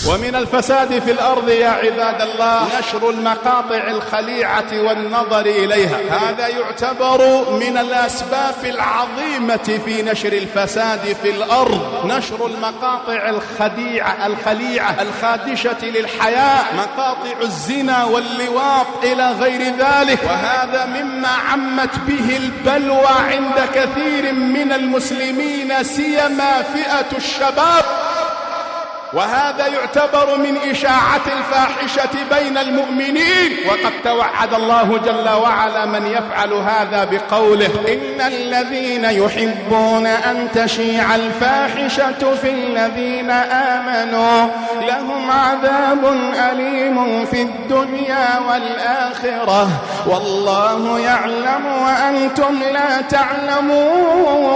ومن الفساد في الأرض يا عباد الله نشر المقاطع الخليعة والنظر إليها. هذا يعتبر من الأسباب العظيمة في نشر الفساد في الأرض، نشر المقاطع الخليعة الخادشة للحياة، مقاطع الزنا واللواط إلى غير ذلك. وهذا مما عمت به البلوى عند كثير من المسلمين سيما فئة الشباب، وهذا يعتبر من إشاعة الفاحشة بين المؤمنين. وقد توعد الله جل وعلا من يفعل هذا بقوله: إن الذين يحبون أن تشيع الفاحشة في الذين آمنوا لهم عذاب أليم في الدنيا والآخرة والله يعلم وأنتم لا تعلمون.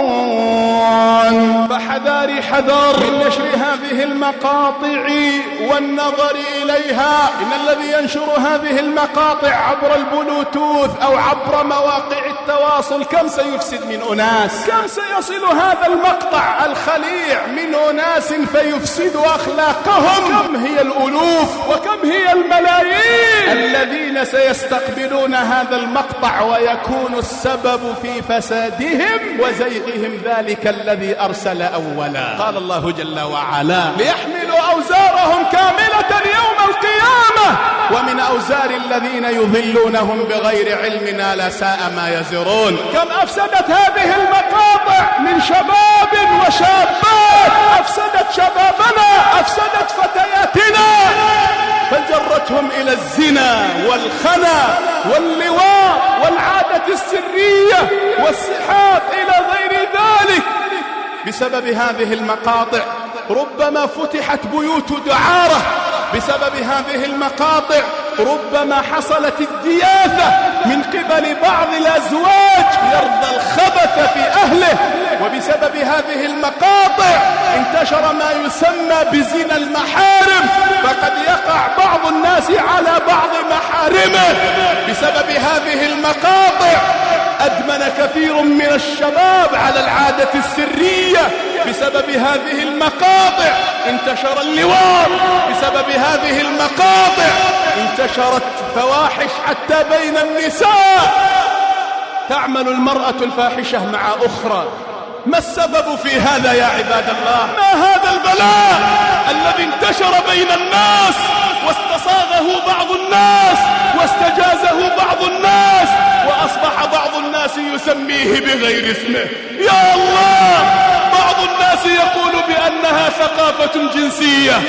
فحذاري حذار من نشر هذه المقاطع والنظر إليها. إن الذي ينشر هذه المقاطع عبر البلوتوث أو عبر مواقع التواصل كم سيفسد من أناس، كم سيصل هذا المقطع الخليع من أناس فيفسد أخلاقهم. كم هي الألوف وكم هي الملايين الذين سيستقبلون هذا المقطع ويكون السبب في فسادهم وزيغهم ذلك الذي أرسل أولا. قال الله جل وعلا: ليحملوا أوزارهم كاملة يوم القيامة ومن أوزار الذين يضلونهم بغير علم ألا ساء ما يزرون. كم أفسدت هذه المقاطع من شباب وشابات، أفسدت شبابنا، أفسدت فتياتنا، فجرتهم إلى الزنا والخنا واللواء والعادة السرية والسحاق إلى غير ذلك. بسبب هذه المقاطع ربما فتحت بيوت دعارة، بسبب هذه المقاطع ربما حصلت الدياثة من قبل بعض الأزواج يرضى الخبث في أهله، وبسبب هذه المقاطع انتشر ما يسمى بزنا المحارم، فقد يقع بعض الناس على بعض محارمه. بسبب هذه المقاطع أدمن كثير من الشباب على العادة السرية. بسبب هذه المقاطع انتشر اللواط، بسبب هذه المقاطع انتشرت فواحش حتى بين النساء. تعمل المرأة الفاحشة مع أخرى. ما السبب في هذا يا عباد الله؟ ما هذا البلاء الذي انتشر بين الناس واستصاغه بعض الناس واستجازه بعض الناس وأصبح بعض الناس يسميه بغير اسمه؟ يا الله، بعض الناس يقول بأنها ثقافة جنسية.